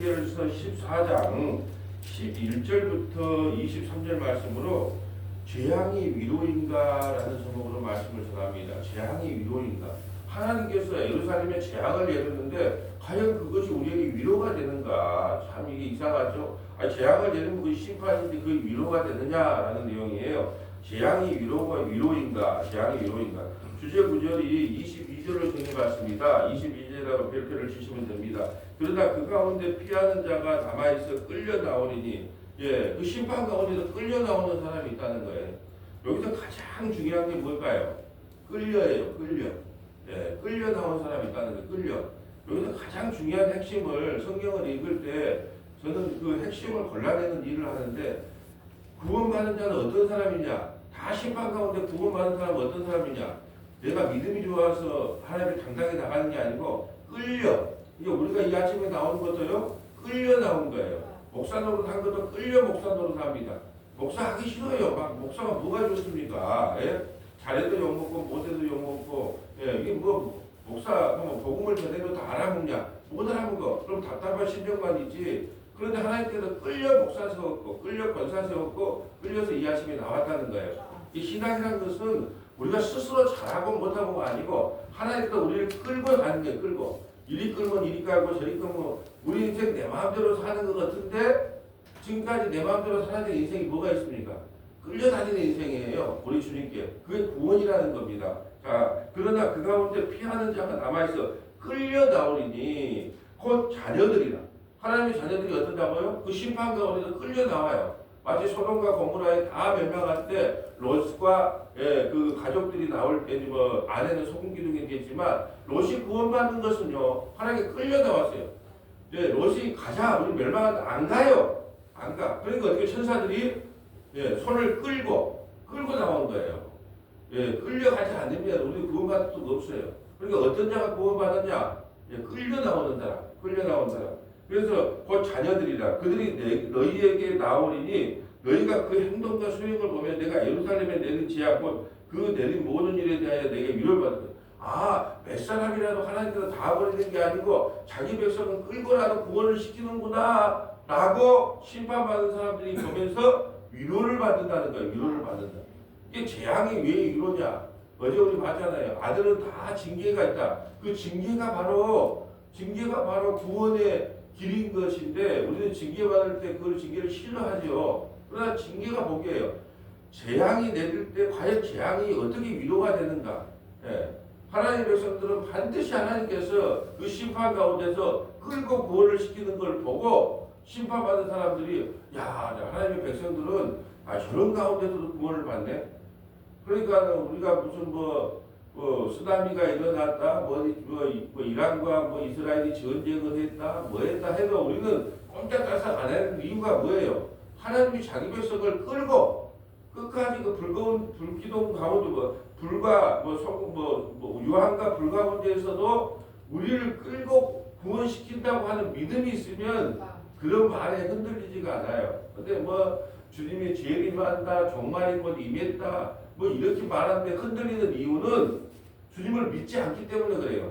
에서 14장 11절부터 23절 말씀으로 재앙이 위로인가라는 제목으로 말씀을 전합니다. 재앙이 위로인가? 하나님께서 예루살렘에 재앙을 내렸는데 과연 그것이 우리에게 위로가 되는가? 참 이게 이상하죠. 재앙을 내리면 그것이 심판인데 그게 위로가 되느냐라는 내용이에요. 재앙이 위로인가? 재앙이 위로인가? 주제 구절이 22절을 정해봤습니다. 22절하고 별표를 치시면 됩니다. 그러나 그 가운데 피하는 자가 남아있어 끌려 나오리니, 그 심판 가운데서 끌려 나오는 사람이 있다는 거예요. 여기서 가장 중요한 게 뭘까요? 끌려예요. 끌려 나온 사람이 있다는 거예요. 끌려. 여기서 가장 중요한 핵심을 성경을 읽을 때 저는 그 핵심을 골라내는 일을 하는데, 구원받은 자는 어떤 사람이냐? 다 심판 가운데 구원받은 사람은 어떤 사람이냐? 내가 믿음이 좋아서 하나님을 당당히 나가는 게 아니고 끌려. 이게 우리가 이 아침에 나오는 것도요, 끌려 나온 거예요. 목사 노릇 한 것도 끌려 목사 노릇 합니다. 목사 하기 싫어요. 막 목사가 뭐가 좋습니까? 잘해도 욕먹고 못해도 욕먹고, 이게 뭐 목사 복음을 전해도 다 알아먹냐? 못 알아먹어. 그럼 답답한 심정만 있지. 그런데 하나님께서 끌려 목사 세웠고, 끌려 권사 세웠고, 끌려서 이 아침에 나왔다는 거예요. 이 신앙이라는 것은 우리가 스스로 잘하고 못하고가 아니고 하나님께서 우리를 끌고 가는 거예요. 끌고. 이리 끌면 이리 가고 저리 끌면 우리 인생 내 마음대로 사는 것 같은데 지금까지 내 마음대로 살아야 인생이 뭐가 있습니까? 끌려다니는 인생이에요. 우리 주님께. 그게 구원이라는 겁니다. 자, 그러나 그 가운데 피하는 자가 남아있어 끌려 나오리니 곧 자녀들이라. 하나님의 자녀들이 어떤다고요? 그 심판 가운데서 끌려 나와요. 마치 소돔과 고모라에 다 멸망할 때 롯과 그 가족들이 나올 때 뭐 아내는 소금 기둥이겠지만 롯이 구원받는 것은요 하나님께 끌려 나왔어요. 롯이 가자 우리 멸망한다 안 가요. 안 가. 그러니까 어떻게 천사들이 손을 끌고 나온 거예요. 끌려가지 않으면 우리 구원받을 수가 없어요. 그러니까 어떤 자가 구원받았냐? 끌려 나오는 사람. 끌려 나온 사람. 그래서 곧 자녀들이라 그들이 너희에게 나오리니 너희가 그 행동과 수행을 보면 내가 예루살렘에 내린 제약 그 내린 모든 일에 대하여 내게 위로를 받았다. 몇 사람이라도 하나님께서 다 버리는 게 아니고 자기 백성은 끌고라도 구원을 시키는구나 라고 심판받은 사람들이 보면서 위로를 받는다는 거예요. 위로를 받는다. 이게 재앙이 왜 위로냐? 어제 우리 봤잖아요. 아들은 다 징계가 있다. 그 징계가 바로 구원의 길인 것인데 우리는 징계받을 때 그 징계를 싫어하죠. 그러나 징계가 뭐게요? 재앙이 내릴 때 과연 재앙이 어떻게 위로가 되는가? 하나님의 백성들은 반드시 하나님께서 그 심판 가운데서 끌고 구원을 시키는 걸 보고 심판받은 사람들이 하나님의 백성들은 저런 가운데서도 구원을 받네. 그러니까 우리가 무슨 쓰나미가 일어났다, 이란과 이스라엘이 전쟁을 했다, 했다 해도 우리는 꼼짝달싹 안 하는 이유가 뭐예요? 하나님이 자기 백성을 끌고 끝까지 그 불거운 불기둥 가운데 불과 유황과 불 가운데에서도 우리를 끌고 구원시킨다고 하는 믿음이 있으면 그런 말에 흔들리지가 않아요. 근데 주님이 재림한다, 종말이 임했다, 이렇게 말하는데 흔들리는 이유는 주님을 믿지 않기 때문에 그래요.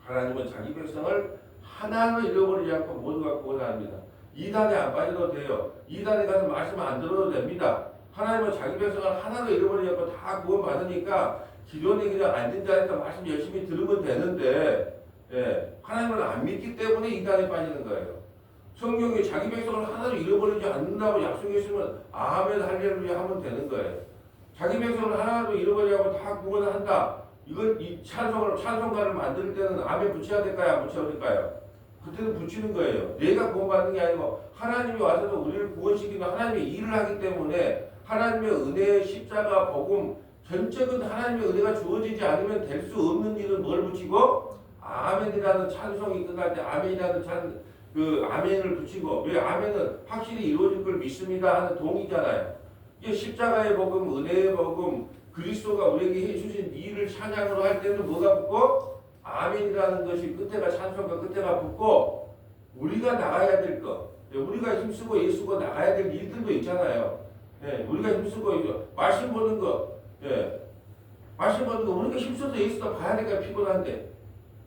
하나님은 자기 백성을 하나도 잃어버리지 않고 모두가 구원합니다. 이단에 안 빠져도 돼요. 이단에 가서 말씀 안 들어도 됩니다. 하나님은 자기 백성을 하나도 잃어버리지 않고 다 구원받으니까 기존에 그냥 앉은 자리에서 말씀 열심히 들으면 되는데 하나님을 안 믿기 때문에 이단에 빠지는 거예요. 성경에 자기 백성을 하나도 잃어버리지 않는다고 약속했으면 아멘 할렐루야 하면 되는 거예요. 자기 백성을 하나도 잃어버리지 않고 다 구원을 한다. 이 찬송가를 만들 때는 아멘 붙여야 될까요? 안 붙여야 될까요? 그때는 붙이는 거예요. 내가 구원받는 게 아니고 하나님이 와서도 우리를 구원시키는 하나님의 일을 하기 때문에 하나님의 은혜의 십자가 복음 전적은 하나님의 은혜가 주어지지 않으면 될 수 없는 일은 뭘 붙이고 아멘이라는 찬송이 끝날 때 아멘이라는 아멘을 붙이고 왜 아멘은 확실히 이루어질 걸 믿습니다 하는 동의잖아요. 이게 십자가의 복음, 은혜의 복음, 그리스도가 우리에게 해주신 일을 찬양으로 할 때는 뭐가 붙고 아멘이라는 것이 끝에가 찬송과 끝에가 붙고 우리가 나가야 될 것, 우리가 힘쓰고 예수고 나가야 될 일들도 있잖아요. 우리가 힘쓰고 말씀 보는 거, 말씀 보는 거 우리가 힘써서 예수도 봐야 되니까 피곤한데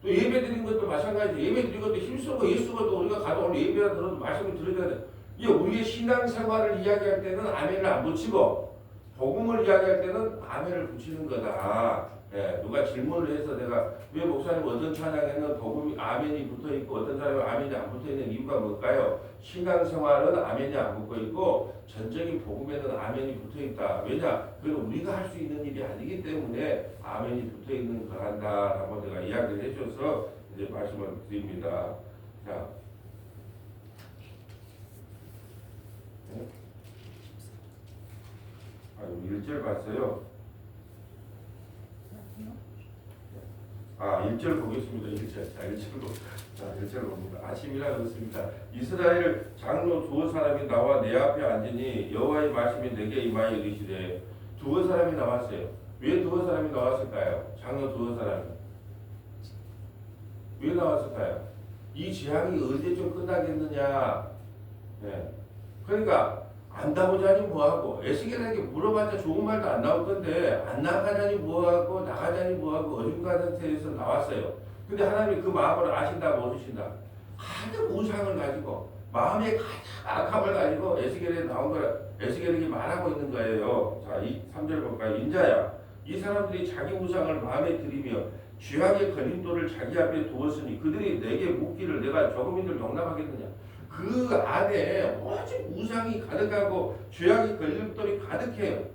또 예배 드린 것도 마찬가지. 예배 드린 것도 힘쓰고 예수가 또 우리가 가도 오늘 예배가 들어도 말씀을 들어야 돼. 이게 우리의 신앙생활을 이야기할 때는 아멘을 안 붙이고 복음을 이야기할 때는 아멘을 붙이는 거다. 예, 누가 질문을 해서 내가 왜 목사님 어떤 찬양에는 복음이 아멘이 붙어 있고 어떤 사람은 아멘이 안 붙어 있는 이유가 뭘까요? 신앙생활은 아멘이 안 붙어 있고 전적인 복음에는 아멘이 붙어 있다. 왜냐? 그건 우리가 할 수 있는 일이 아니기 때문에 아멘이 붙어 있는 거란다라고 내가 이야기를 해줘서 이제 말씀을 드립니다. 자, 네? 1절 봤어요. 1절 보겠습니다. 1절. 자, 1절 봅니다. 아침이라 그렇습니다. 이스라엘 장로 두 사람이 나와 내 앞에 앉으니 여호와의 말씀이 내게 임하여 이르시되. 두 사람이 나왔어요. 왜 두 사람이 나왔을까요? 장로 두 사람이. 왜 나왔을까요? 이 재앙이 언제쯤 끝나겠느냐. 네. 그러니까 안 나오자니 뭐하고 에스겔에게 물어봤자 좋은 말도 안 나올 건데 안 나가자니 뭐하고 나가자니 뭐하고 어중간한 상태에서 나왔어요. 근데 하나님이 그 마음을 아신다 모르신다. 가득 우상을 가지고 마음에 가득 악함을 가지고 에스겔에 나온 거라 에스겔에게 말하고 있는 거예요. 자, 3절 볼까요? 인자야, 이 사람들이 자기 우상을 마음에 들이며 죄악의 걸림돌을 자기 앞에 두었으니 그들이 내게 묻기를 내가 조금이들 용납하겠느냐. 그 안에 오직 우상이 가득하고 죄악의 걸림돌이 가득해요.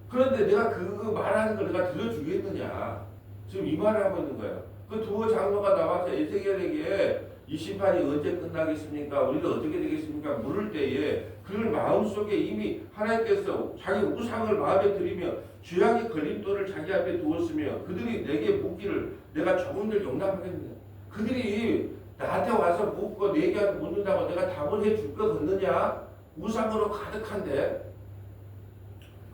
그런데 내가 그 말하는 걸 내가 들어주겠느냐. 지금 이 말을 하고 있는 거예요. 그 두 장로가 나와서 에스겔에게 이 심판이 언제 끝나겠습니까? 우리는 어떻게 되겠습니까? 물을 때에 그들 마음속에 이미 하나님께서 자기 우상을 마음에 들이며 죄악의 걸림돌을 자기 앞에 두었으며 그들이 내게 묻기를 내가 조금들 용납하겠느냐. 그들이 나한테 와서 묻고 내게 묻는다고 내가 답을 해줄 것 같느냐? 우상으로 가득한데.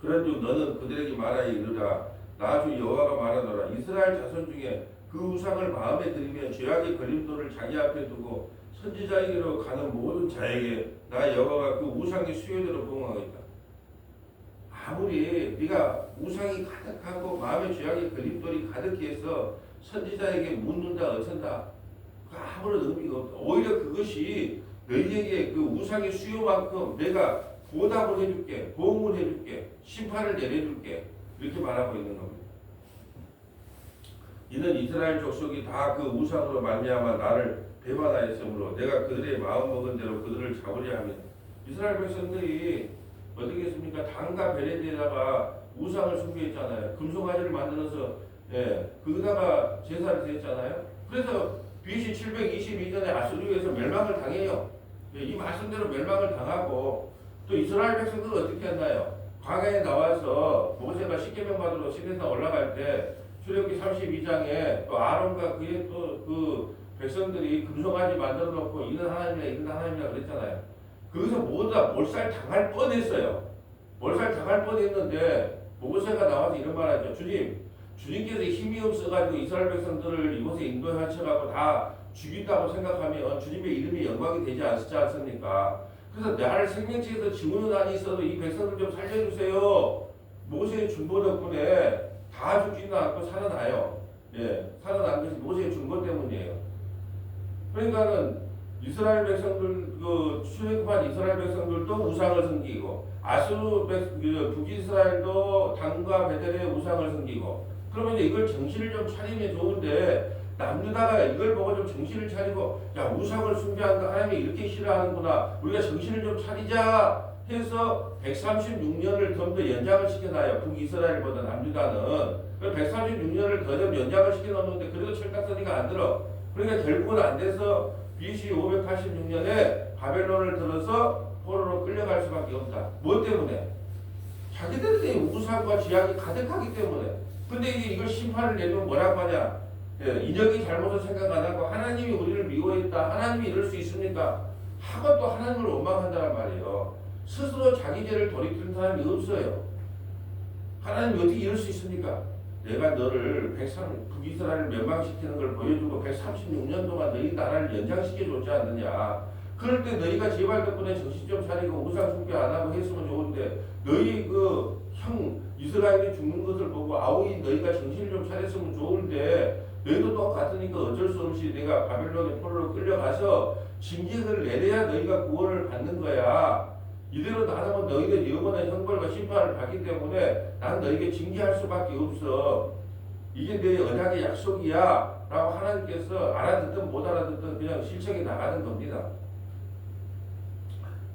그런즉 너는 그들에게 말하여 이르라. 나 주 여호와가 말하노라. 이스라엘 자손 중에 그 우상을 마음에 들이며 죄악의 걸림돌을 자기 앞에 두고 선지자에게로 가는 모든 자에게 나 여호와가 그 우상의 수요대로 보응하겠다. 아무리 네가 우상이 가득하고 마음의 죄악의 걸림돌이 가득해서 선지자에게 묻는다 어쩐다 아무런 의미가 없다. 오히려 그것이 너희에게 그 우상의 수요만큼 내가 보답을 해줄게, 보응을 해줄게, 심판을 내려줄게 이렇게 말하고 있는 겁니다. 이는 이스라엘 족속이 다 그 우상으로 말미암아 나를 배반하였으므로 내가 그들의 마음 먹은 대로 그들을 잡으려 하면 이스라엘 백성들이 어떻게 했습니까? 단과 베레드에다가 우상을 숭배했잖아요. 금송아지를 만들어서 거기다가 제사를 드렸잖아요. 그래서 BC 722년에 아수르에서 멸망을 당해요. 이 말씀대로 멸망을 당하고 또 이스라엘 백성들은 어떻게 했나요? 광야에 나와서 모세가 십계명 받으러 시내산 올라갈 때 출애굽기 32장에 또 아론과 그의 또 그 백성들이 금송아지 만들어 놓고 이는 하나님이야 이는 하나님이야 그랬잖아요. 거기서 모두 다 몰살 당할 뻔했어요. 몰살 당할 뻔했는데 모세가 나와서 이런 말하죠. 주님께서 힘이 없어가지고 이스라엘 백성들을 이곳에 인도해 하셔가지고 다 죽인다고 생각하면 주님의 이름이 영광이 되지 않지 않습니까? 그래서 나를 생명체에서 증언은 아니 있어도 이 백성들 좀 살려주세요. 모세의 중보 덕분에 다 죽지는 않고 살아나요. 살아난 것이 모세의 중보 때문이에요. 그러니까는 이스라엘 백성들 출애굽한 이스라엘 백성들도 우상을 섬기고 아수르 북이스라엘도 단과 베델의 우상을 섬기고 그러면 이걸 정신을 좀 차리면 좋은데 남유다가 이걸 보고 좀 정신을 차리고 야 우상을 숭배하는 거 하나님이 이렇게 싫어하는구나 우리가 정신을 좀 차리자 해서 136년을 좀 더 연장을 시켜놔요. 북이스라엘보다 남유다는 136년을 더 좀 연장을 시켜놓는데 그래도 철딱서니가 안 들어. 그러니까 결국은 안 돼서 BC 586년에 바벨론을 들어서 포로로 끌려갈 수밖에 없다. 뭐 때문에? 자기들의 우상과 죄악이 가득하기 때문에. 근데 이걸 심판을 내리면 뭐라고 하냐? 인혁이 잘못을 생각 안 하고 하나님이 우리를 미워했다. 하나님이 이럴 수 있습니까? 하고 또 하나님을 원망한다는 말이에요. 스스로 자기 죄를 돌이키는 사람이 없어요. 하나님이 어떻게 이럴 수 있습니까? 내가 너를 북이스라엘을 멸망시키는 걸 보여주고 136년 동안 너희 나라를 연장시켜줬지 않느냐. 그럴 때 너희가 제발 덕분에 정신 좀 차리고 우상 숭배 안 하고 했으면 좋은데 너희 그 형 이스라엘이 죽는 것을 보고 아우이 너희가 정신을 좀 차렸으면 좋은데 너희도 똑같으니까 어쩔 수 없이 내가 바벨론의 포로로 끌려가서 징계를 내려야 너희가 구원을 받는 거야. 이대로 놔두면 너희는 영원한 형벌과 심판을 받기 때문에 난 너희에게 징계할 수밖에 없어. 이게 내 언약의 약속이야 라고 하나님께서 알아듣든 못 알아듣든 그냥 실천이 나가는 겁니다.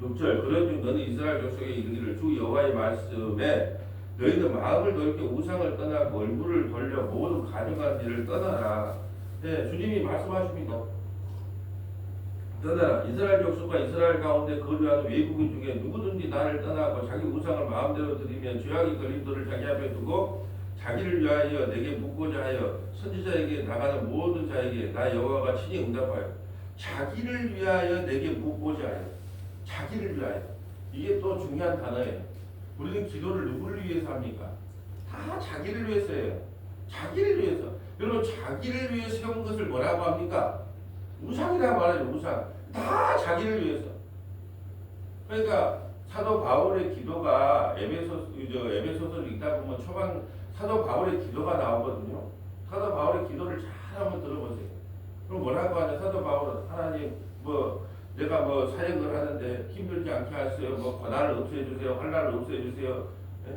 6절 그런 중 너는 이스라엘 족속에 이르기를 주 여호와의 말씀에 너희는 마음을 돌이켜 우상을 떠나고 얼굴을 돌려 모든 가증한 일을 떠나라. 네, 주님이 말씀하십니다. 떠나라. 이스라엘 족속과 이스라엘 가운데 거주하는 외국인 중에 누구든지 나를 떠나고 자기 우상을 마음대로 드리면 죄악의 걸림돌을 자기 앞에 두고 자기를 위하여 내게 묻고자 하여 선지자에게 나가는 모든 자에게 나 여호와가 친히 응답하여 자기를 위하여 내게 묻고자 하여 자기를 위하여 이게 또 중요한 단어예요. 우리는 기도를 누구를 위해서 합니까? 다 자기를 위해서예요. 자기를 위해서. 여러분 자기를 위해 세운 것을 뭐라고 합니까? 우상이라 말하죠. 우상. 다 자기를 위해서. 그러니까 사도 바울의 기도가 에베소서를 읽다 보면 초반 사도 바울의 기도가 나오거든요. 사도 바울의 기도를 잘 한번 들어보세요. 그럼 뭐라고 하냐? 사도 바울은 하나님 내가 사역을 하는데 힘들지 않게 하세요. 고난을 없애 주세요. 환난을 없애 주세요. 예?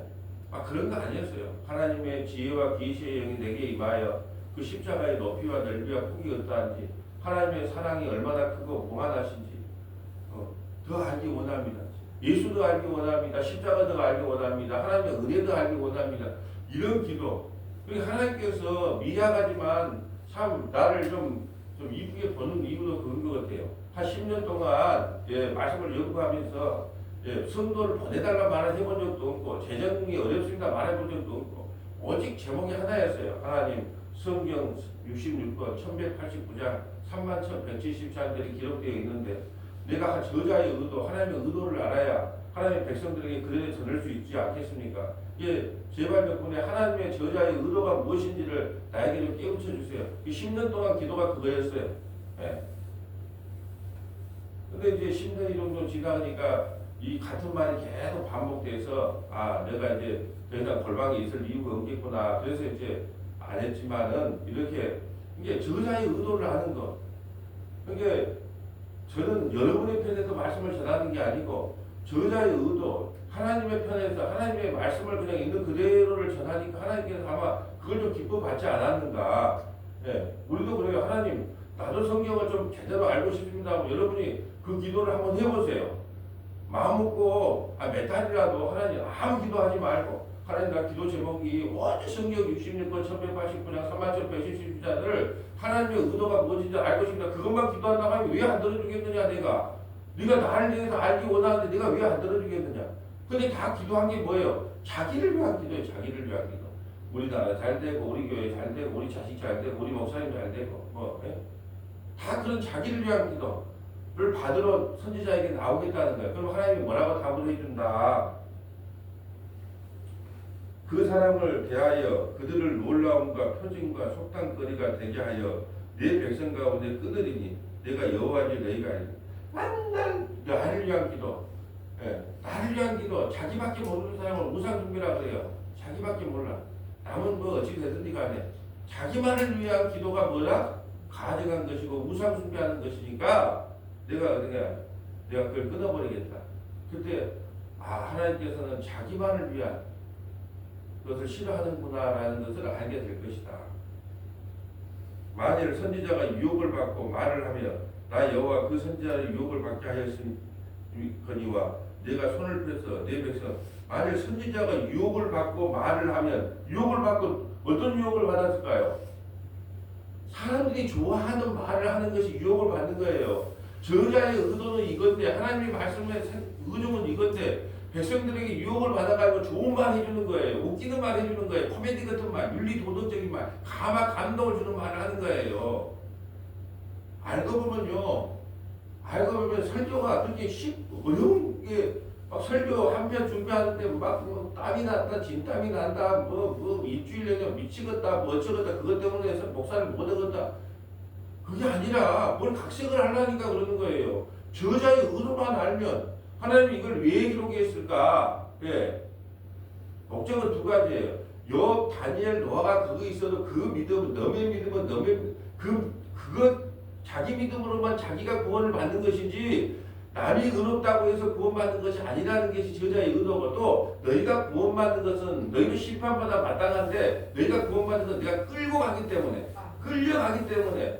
막 그런 거 아니었어요. 하나님의 지혜와 계시의 영이 내게 임하여 그 십자가의 높이와 넓이와 폭이 어떠한지 하나님의 사랑이 얼마나 크고 무한하신지 더 알기 원합니다. 예수도 알기 원합니다. 십자가도 알기 원합니다. 하나님의 은혜도 알기 원합니다. 이런 기도. 하나님께서 미약하지만 참 나를 좀 이쁘게 보는 이유도 그런 것 같아요. 한 10년 동안 말씀을 연구하면서 성도를 보내달라 말해본 적도 없고 재정이 어렵습니다 말해본 적도 없고 오직 제목이 하나였어요. 하나님 성경 66권 1189장 31,170장들이 기록되어 있는데 내가 저자의 의도 하나님의 의도를 알아야 하나님의 백성들에게 그대로 전할 수 있지 않겠습니까? 제발 덕분에 하나님의 저자의 의도가 무엇인지를 나에게 좀 깨우쳐 주세요. 10년 동안 기도가 그거였어요. 근데 이제 10년이 정도 지나니까 이 같은 말이 계속 반복돼서 내가 이제 더 이상 골방에 있을 이유가 없겠구나. 그래서 이제 안 했지만은 이렇게 이게 저자의 의도를 아는 것. 그러니까 저는 여러분의 편에서 말씀을 전하는 게 아니고 저자의 의도, 하나님의 편에서 하나님의 말씀을 그냥 있는 그대로를 전하니까 하나님께서 아마 그걸 좀 기뻐받지 않았는가. 우리도 그래요. 하나님, 나도 성경을 좀 제대로 알고 싶습니다. 여러분이 그 기도를 한번 해보세요. 마음 먹고 몇 달이라도 하나님 아무 기도하지 말고 하나님 나 기도 제목이 오직 성경 66권 1189장 31,170장을 하나님의 의도가 무엇인지 알고 싶다. 그것만 기도한다고 하면 왜 안 들어주겠느냐 내가. 네가 나를 위해서 알기 원하는데 네가 왜 안 들어주겠느냐. 근데 다 기도한 게 뭐예요? 자기를 위한 기도예요. 자기를 위한 기도. 우리 나라 잘 되고 우리 교회 잘 되고 우리 자식 잘 되고 우리 목사님 잘 되고 다 그런 자기를 위한 기도를 받으러 선지자에게 나오겠다는 거예요. 그럼 하나님이 뭐라고 답을 해준다. 그 사람을 대하여 그들을 놀라움과 표징과 속담거리가 되게 하여 내 백성 가운데 끊으리니 내가 여호와니 너희가 알리니. 맨날 나를 위한 기도. 나를 위한 기도. 자기밖에 모르는 사람은 우상숭배라 그래요. 자기밖에 몰라. 남은 어찌 되든지 간에 자기만을 위한 기도가 뭐라? 가증한 것이고 우상숭배하는 것이니까 내가 그걸 끊어버리겠다. 그때 하나님께서는 자기만을 위한 그것을 싫어하는구나라는 것을 알게 될 것이다. 만일 선지자가 유혹을 받고 말을 하며 나 여호와 그 선지자의 유혹을 받게 하였으니거니와 내가 손을 펴서 내 백성 만일 선지자가 유혹을 받고 말을 하면 유혹을 받고 어떤 유혹을 받았을까요? 사람들이 좋아하는 말을 하는 것이 유혹을 받는 거예요. 저자의 의도는 이건데 하나님의 말씀의 의중은 이건데 백성들에게 유혹을 받아가지고 좋은 말 해주는 거예요. 웃기는 말 해주는 거예요. 코미디 같은 말, 윤리 도덕적인 말, 감동을 주는 말을 하는 거예요. 알고 보면 설교가 그렇게 어려운 게 막 설교 한 편 준비하는데 막 땀이 난다, 진땀이 난다, 일주일 내내 미치겠다, 어쩌겠다, 그것 때문에 목사를 못 하겠다. 그게 아니라 뭘 각색을 하려니까 그러는 거예요. 저자의 의도만 알면 하나님이 이걸 왜 기록했을까? 목적은 두 가지예요. 요 다니엘 노아가 그거 있어도 그 믿음은 너의 믿음은 너의 그거 자기 믿음으로만 자기가 구원을 받는 것이지 남이 의롭다고 해서 구원받는 것이 아니라는 것이 저자의 의도고 또 너희가 구원받는 것은 너희도 심판보다 마땅한데 너희가 구원받는 것은 내가 끌고 가기 때문에 끌려가기 때문에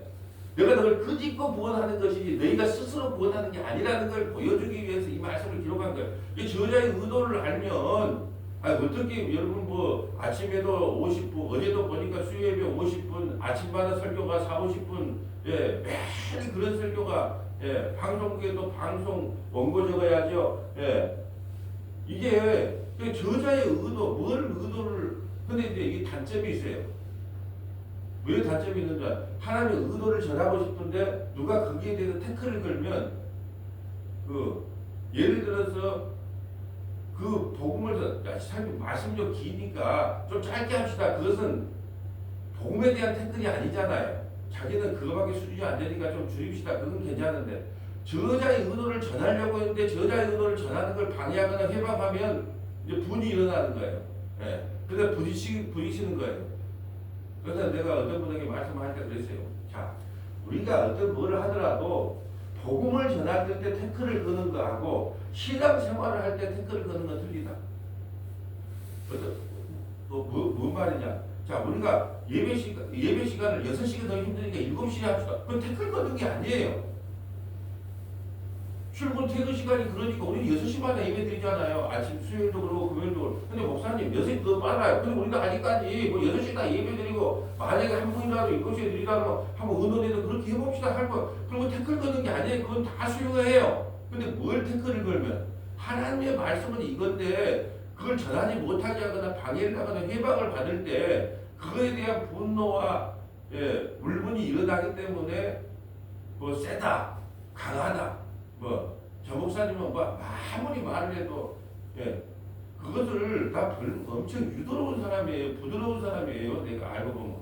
내가 너를 끄집고 구원하는 것이지 너희가 스스로 구원하는 게 아니라는 걸 보여주기 위해서 이 말씀을 기록한 거예요. 이 저자의 의도를 알면 어떻게 여러분 뭐 아침에도 50분 어제도 보니까 수요예배 50분 아침마다 설교가 40-50분 예, 매일 그런 설교가 예, 방송국에도 방송 원고 적어야죠. 예. 이게 저자의 의도 뭘 의도를 근데 이제 이 단점이 있어요. 왜 단점이 있는지 하나님의 의도를 전하고 싶은데 누가 거기에 대해서 태클을 걸면 그 예를 들어서 그 복음을 말씀 좀 기니까 좀 짧게 합시다. 그것은 복음에 대한 태클이 아니잖아요. 자기는 그거밖에 수준이 안 되니까 좀 줄입시다. 그건 괜찮은데 저자의 의도를 전하려고 했는데 저자의 의도를 전하는 걸 방해하거나 해방하면 이제 분이 일어나는 거예요. 예. 그래서 부딪히는 거예요. 그래서 내가 어떤 분에게 말씀할 때 그랬어요. 자, 우리가 어떤 뭘 하더라도 복음을 전할 때 태클을 거는 거하고 신앙생활을 할 때 태클을 거는 건 틀리다. 뭔 말이냐? 자, 우리가 예배 시간을 6시간 더 힘드니까 7시에 합시다. 그건 태클 거는 게 아니에요. 출근 퇴근 시간이 그러니까 우리는 6시마다 예배 드리잖아요. 아침 수요일도 그러고 금요일도 그러고. 근데 목사님 6시 더 많아요. 근데 우리가 아직까지 뭐 6시 다 예배 드리고 만약에 한 분이라도 7시에 드리라면 한번 의논해서 그렇게 해봅시다 할 거. 그리고 태클 거는 게 아니에요. 그건 다 수용해요. 근데 뭘 태클을 걸면 하나님의 말씀은 이건데 그걸 전하지 못하게 하거나 방해를 하거나 해방을 받을 때 그거에 대한 분노와 예, 울분이 일어나기 때문에 뭐 세다, 강하다, 뭐 저 목사님은 뭐 아무리 말을 해도 예, 그것을 다 엄청 유도로운 사람이에요, 부드러운 사람이에요. 내가 알고 보면.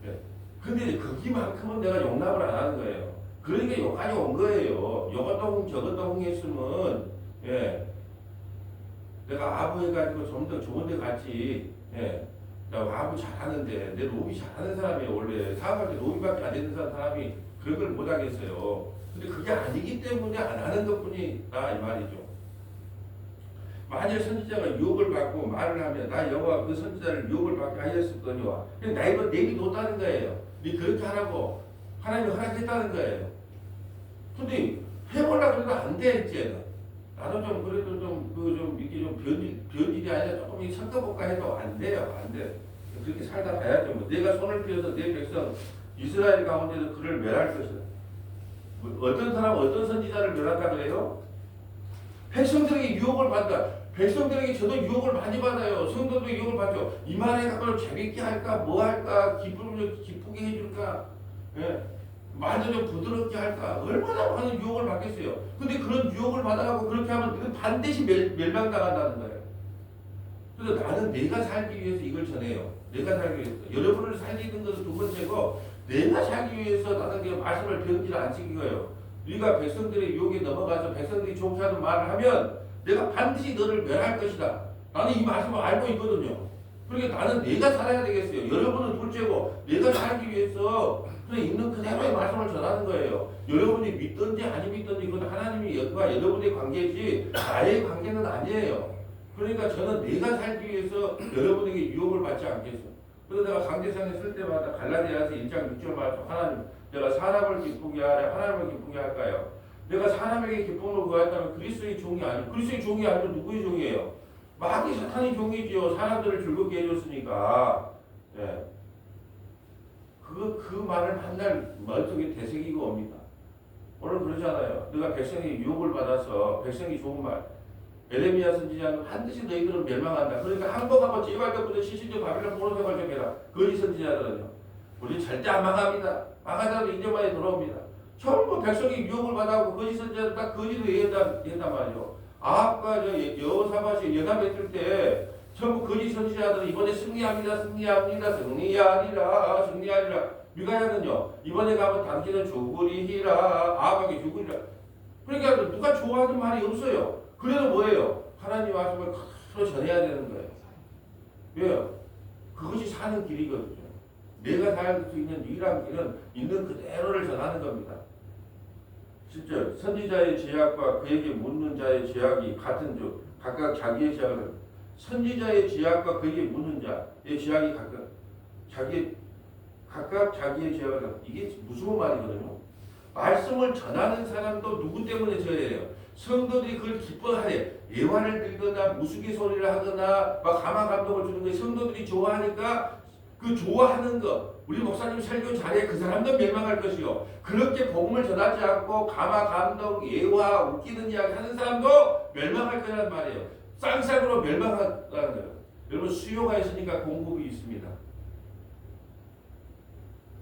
예. 근데 거기만큼은 내가 용납을 안 하는 거예요. 그러니까 여기까지 온 거예요. 요것도 홍 저것도 홍 했으면 예. 내가 아부 해가지고 좀 더 좋은 데 갔지. 예. 나 아부 잘하는데 내 로비 잘하는 사람이에요. 원래 사업할 때 로비밖에 안 되는 사람이 그런 걸 못하겠어요. 근데 그게 아니기 때문에 안 하는 것뿐이다 이 말이죠. 만일 선지자가 유혹을 받고 말을 하면 나 여호와 그 선지자를 유혹을 받게 하였을거니와 나 이거 내비뒀다는 거예요. 네 그렇게 하라고 하나님이 허락했다는 거예요. 근데 해보려고 해도 안 돼 이제. 나도 좀 그래도 좀 이게 좀 변질이 아니라 조금 섞어볼까 해도 안 돼요. 안 돼. 그렇게 살다 가야죠. 뭐. 내가 손을 펴서 내 백성 이스라엘 가운데서 그를 멸할 것이다. 뭐 어떤 사람 어떤 선지자를 멸한다 그래요? 백성들에게 유혹을 받다. 백성들에게 저도 유혹을 많이 받아요. 성도도 유혹을 받죠. 이 말에 갖고 재밌게 할까 뭐 할까 기쁘게 해줄까 예. 말도 좀 부드럽게 할까 얼마나 많은 유혹을 받겠어요. 근데 그런 유혹을 받아가고 그렇게 하면 반드시 멸망당한다는 거예요. 그래서 나는 내가 살기 위해서 이걸 전해요. 내가 살기 위해서. 여러분을 살리는 것은 두 번째고 내가 살기 위해서 나는 그 말씀을 변질을 안 시킨 거예요. 우리가 백성들의 유혹에 넘어가서 백성들이 좋게 하는 말을 하면 내가 반드시 너를 멸할 것이다. 나는 이 말씀을 알고 있거든요. 그러니까 나는 내가 살아야 되겠어요. 여러분은 둘째고 내가 살기 위해서 그냥 있는 그대로의 말씀을 전하는 거예요. 여러분이 믿든지 안 믿든지 그건 하나님과 여러분의 관계지 나의 관계는 아니에요. 그러니까 저는 내가 살기 위해서 여러분에게 유혹을 받지 않겠어요. 그래서 내가 강대상에 쓸 때마다 갈라디아서 1장 6절 말씀 하나님 내가 사람을 기쁘게 하려 하나님을 기쁘게 할까요? 내가 사람에게 기쁨을 구하였다면 그리스도의 종이 아니고 그리스도의 종이 아니고 누구의 종이에요? 마귀 사탄의 종이지요. 사람들을 즐겁게 해줬으니까. 예. 그 말을 한날 머릿속에 되새기고 옵니다. 오늘 그러잖아요. 내가 백성이 유혹을 받아서 백성이 좋은 말. 에레미야 선지자는 반드시 너희들은 멸망한다. 그러니까 항복하고 제발 덕분에 시신적 바빌론 포로 생활 좀 해라. 거짓 선지자들은요. 우리 절대 안 망합니다. 망하더라도 인정만에 돌아옵니다. 전부 백성이 유혹을 받아고 거짓 선지자들 딱 거짓을 얘기했단 말이죠. 아합과 여호사밧이 연합 했을 때 전부 거짓 선지자들은 이번에 승리합니다. 승리하리라. 미가야는요. 이번에 가면 당신은 죽으리라. 아합에게 죽으리라. 그러니까 누가 좋아하는 말이 없어요. 그래도 뭐예요? 하나님 말씀을 그대로 전해야 되는 거예요. 왜요? 그것이 사는 길이거든요. 내가 살 수 있는 유일한 길은 있는 그대로를 전하는 겁니다. 10절 선지자의 제약과 그에게 묻는 자의 제약이 같은 줄 각각 자기의 제약을 선지자의 제약과 그에게 묻는 자의 제약이 각각 자기의 제약을 이게 무서운 말이거든요. 말씀을 전하는 사람도 누구 때문에 저예요? 성도들이 그걸 기뻐하래. 예화를 들거나 무수기 소리를 하거나 막 감화 감동을 주는 거 성도들이 좋아하니까 그 좋아하는 거 우리 목사님 설교 잘해 그 사람도 멸망할 것이요. 그렇게 복음을 전하지 않고 감화 감동 예화 웃기는 이야기 하는 사람도 멸망할 거라는 말이에요. 쌍쌍으로 멸망한다는 거예요. 여러분 수요가 있으니까 공급이 있습니다.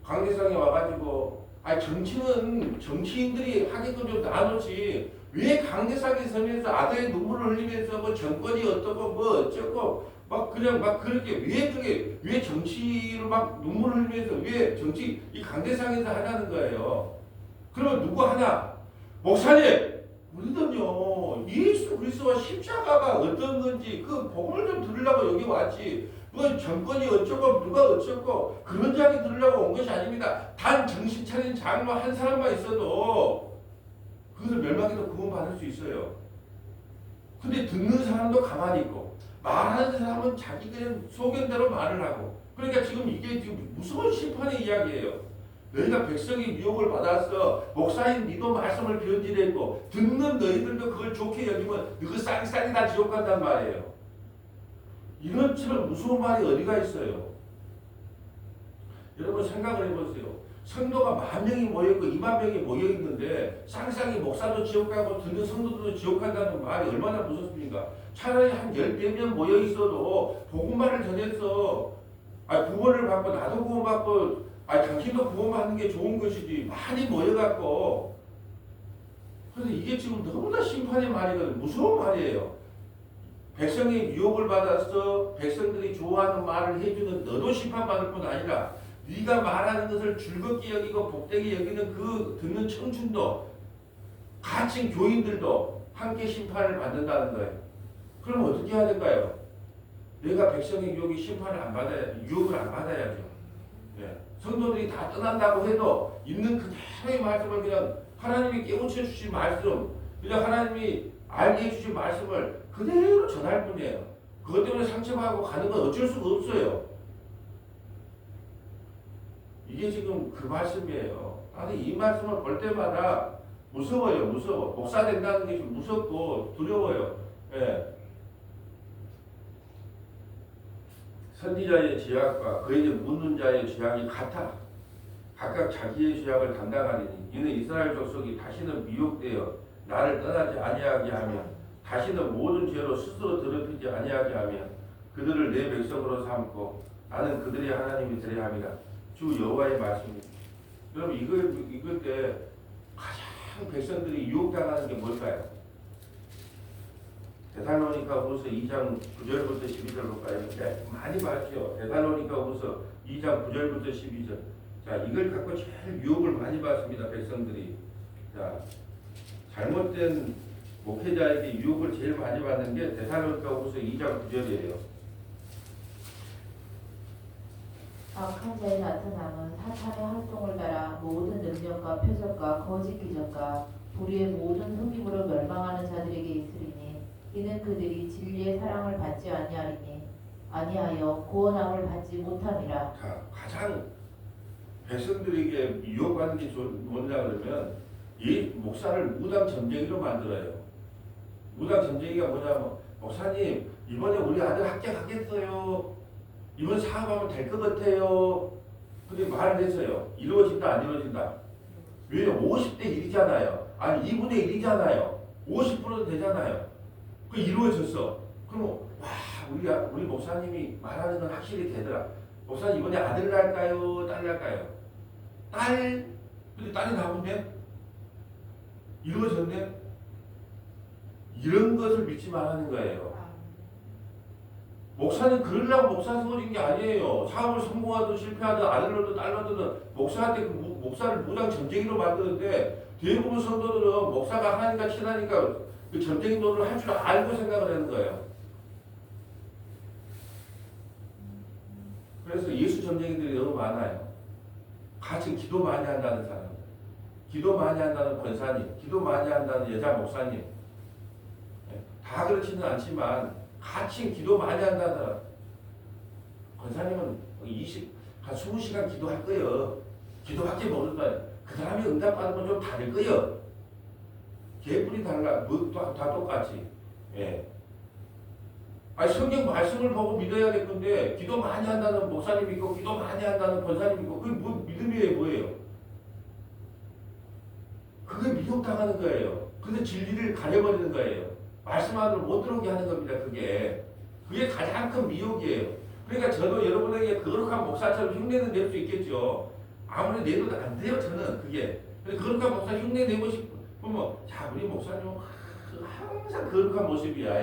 강대상에 와가지고 정치는 정치인들이 하게끔 좀 나누지 왜 강대상에 서면서 아들의 눈물을 흘리면서 뭐 정권이 어떻고 뭐 어쩌고 막 그냥 막 그렇게 왜 정치를 막 눈물을 흘리면서 왜 정치 이 강대상에서 하냐는 거예요. 그러면 누구 하나 목사님 우리는요 예수 그리스도와 십자가가 어떤 건지 그 복음을 좀 들으려고 여기 왔지 뭐 정권이 어쩌고 누가 어쩌고 그런 이야기 들으려고 온 것이 아닙니다. 단 정신 차린 장로 한 사람만 있어도 그것을 멸망해도 구원받을 수 있어요. 근데 듣는 사람도 가만히 있고 말하는 사람은 자기 그냥 소견대로 말을 하고 그러니까 지금 이게 지금 무서운 심판의 이야기예요. 너희가 백성의 유혹을 받아서 목사인 니도 말씀을 변질했고 듣는 너희들도 그걸 좋게 여기면 그 쌍쌍이 다 지옥 간단 말이에요. 이런처럼 무서운 말이 어디가 있어요? 여러분 생각을 해보세요. 성도가 10,000명이 모여있고 20,000명이 모여있는데 쌍쌍이 목사도 지옥 가고 듣는 성도도 지옥 간다는 말이 얼마나 무섭습니까? 차라리 한 10명 모여있어도 복음만을 전해서 구원을 받고 나도 구원받고 당신도 구원받는 게 좋은 것이지 많이 모여갖고 그래서 이게 지금 너무나 심판의 말이거든요. 무서운 말이에요. 백성의 유혹을 받아서 백성들이 좋아하는 말을 해주는 너도 심판받을 뿐 아니라 네가 말하는 것을 즐겁게 여기고 복되게 여기는 그 듣는 청춘도 갇힌 교인들도 함께 심판을 받는다는 거예요. 그럼 어떻게 해야 될까요? 내가 백성의 유혹이 심판을 안 받아야 유혹을 안 받아야죠. 네. 성도들이 다 떠난다고 해도 있는 그대로의 말씀을 그냥 하나님이 깨우쳐 주신 말씀 그냥 하나님이 알게 해주신 말씀을 그대로 전할 뿐이에요. 그것 때문에 상처받고 가는 건 어쩔 수가 없어요. 이게 지금 그 말씀이에요. 나는 이 말씀을 볼 때마다 무서워요. 무서워. 목사 된다는 게 좀 무섭고 두려워요. 예. 선지자의 죄악과 그에게 묻는 자의 죄악이 같아. 각각 자기의 죄악을 담당하리니 이는 이스라엘 족속이 다시는 미혹되어 나를 떠나지 아니하게 하며 다시는 모든 죄로 스스로 더럽히지 아니하게 하며 그들을 내 백성으로 삼고 나는 그들의 하나님이 되려 함이라. 주 여호와의 말씀입니다. 여러분 이걸 때 가장 백성들이 유혹당하는 게 뭘까요? 데살로니가후서 2장 9절부터 12절 볼까요? 네, 많이 봤죠. 데살로니가후서 2장 9절부터 12절. 자, 이걸 갖고 제일 유혹을 많이 받습니다. 백성들이. 자, 잘못된 목회자에게 유혹을 제일 많이 받는 게 데살로니가후서 2장 9절이에요. 악한 자의 나타남은 사탄의 활동을 따라 모든 능력과 표적과 거짓 기적과 불의의 모든 흠입으로 멸망하는 자들에게 있으리니 이는 그들이 진리의 사랑을 받지 아니하여 구원함을 받지 못함이라. 자, 가장 백성들에게 유혹받는 게 뭐냐 그러면 이 목사를 무당 점쟁이로 만들어요. 무당 점쟁이가 뭐냐면 목사님 이번에 우리 아들 합격하겠어요. 이번 사업하면 될 것 같아요. 근데 말을 했어요. 이루어진다 안 이루어진다. 왜요? 50대 1이잖아요. 아니 2분의 1이잖아요. 50%도 되잖아요. 그 이루어졌어. 그럼 와 우리 목사님이 말하는 건 확실히 되더라. 목사님 이번에 아들 날까요? 딸 날까요? 딸. 근데 딸이 나오네. 이루어졌네. 이런 것을 믿지 말라는 거예요. 목사는 그러려고 목사 세워진 게 아니에요. 사업을 성공하든 실패하든 아들로든 딸로든 목사한테 목사를 무당 점쟁이로 만드는데 대부분 성도들은 목사가 하나님과 친하니까 그 점쟁이 노릇을 할 줄 알고 생각을 하는 거예요. 그래서 예수 점쟁이들이 너무 많아요. 같이 기도 많이 한다는 사람, 기도 많이 한다는 권사님, 기도 많이 한다는 여자 목사님, 다 그렇지는 않지만 같이 기도 많이 한다는 사람. 권사님은 한 20시간 기도할 거예요. 기도할지 모를 거예요. 그 사람이 응답받으면 좀 다를 거예요. 개뿔이 달라. 뭐, 다 똑같이. 예. 아니, 성경 말씀을 보고 믿어야 될 건데, 기도 많이 한다는 목사님 있고, 기도 많이 한다는 권사님 있고, 그게 뭐, 믿음이에요, 뭐예요? 그게 미혹당하는 거예요. 근데 진리를 가려버리는 거예요. 말씀 안으로 못 들어오게 하는 겁니다, 그게. 그게 가장 큰 미혹이에요. 그러니까 저도 여러분에게 거룩한 목사처럼 흉내는 낼 수 있겠죠. 아무리 내도 안 돼요, 저는 그게. 근데 거룩한 목사 흉내 내고 싶으면, 자, 우리 목사님은 항상 거룩한 모습이야.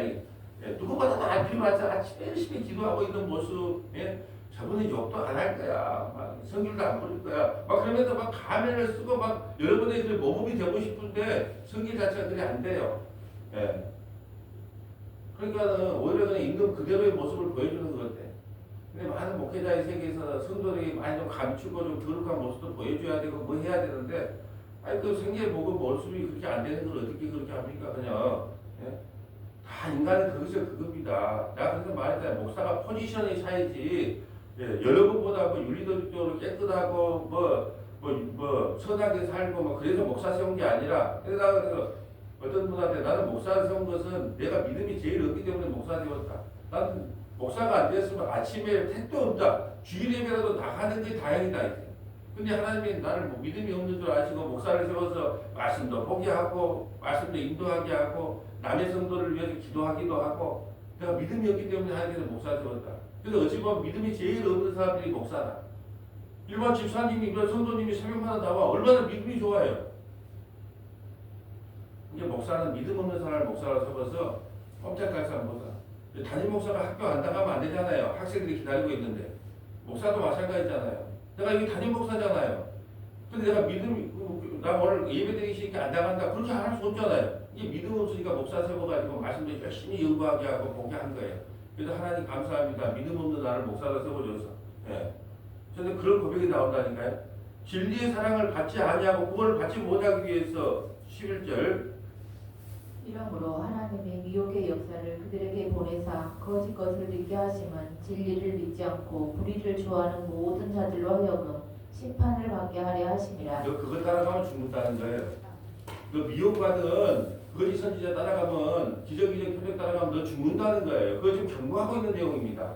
예, 누구보다도 안 필요하지. 아침에 열심히 기도하고 있는 모습. 예? 저분은 욕도 안 할 거야. 막 성질도 안 부릴 거야. 막 그러면서 막 가면을 쓰고 막 여러분의 그 모범이 되고 싶은데 성질 자체가 그게 안 돼요. 예. 그러니까는 오히려 그냥 있는 그대로의 모습을 보여주는 것 같아. 근데 많은 목회자의 세계에서 성도들이 많이 좀 감추고 좀 거룩한 모습도 보여줘야 되고 뭐 해야 되는데, 아니 그 생계 보고 모습이 그렇게 안 되는 걸 어떻게 그렇게 합니까? 그냥. 예? 다 인간은 거기서 그겁니다. 내가 그래서 말했잖아요. 목사가 포지션의 차이지. 예, 여러분보다 뭐 윤리적으로 깨끗하고 뭐 선하게 살고 뭐 그래서 목사 세운 게 아니라, 그래서 어떤 분한테 나는 목사 세운 것은 내가 믿음이 제일 없기 때문에 목사 세웠다. 나는 목사가 안 됐으면 아침에 택도 없다. 주일 예배라도 나가는 게 다행이다. 이제. 근데 하나님이 나를 뭐 믿음이 없는 줄 아시고 목사를 세워서 말씀도 포기하고 말씀도 인도하게 하고 남의 성도를 위해서 기도하기도 하고, 내가 믿음이 없기 때문에 하나님께서 목사 세웠다. 그래서 어찌 보면 믿음이 제일 없는 사람들이 목사다. 일반 집사님이, 성도님이 새벽마다 나와 얼마나 믿음이 좋아요. 이제 목사는 믿음 없는 사람을 목사로 세워서 꼼짝할 사람 보다. 담임 목사가 학교 안 나가면 안 되잖아요. 학생들이 기다리고 있는데. 목사도 마찬가지잖아요. 내가 여기 담임 목사잖아요. 근데 내가 나 오늘 예배 드리기 싫으니까 안 나간다. 그렇게 안 할 수 없잖아요. 이게 믿음 없으니까 목사 세워가지고 말씀도 열심히 연구하게 하고 보게 한 거예요. 그래서 하나님 감사합니다. 믿음 없는 나를 목사로 세워줘서. 예. 저는 그런 고백이 나온다니까요. 진리의 사랑을 받지 아니하고 그걸 받지 못하기 위해서 11절. 이러므로 하나님의 미혹의 역사를 그들에게 보내사 거짓 것을 믿게 하심은 진리를 믿지 않고 불의를 좋아하는 모든 자들로 하여금 심판을 받게 하려 하심이라. 너 그걸 따라가면 죽는다는 거예요. 너 미혹받은 거짓 선지자 따라가면, 기적이적 표적 따라가면 너 죽는다는 거예요. 그거 지금 경고하고 있는 내용입니다.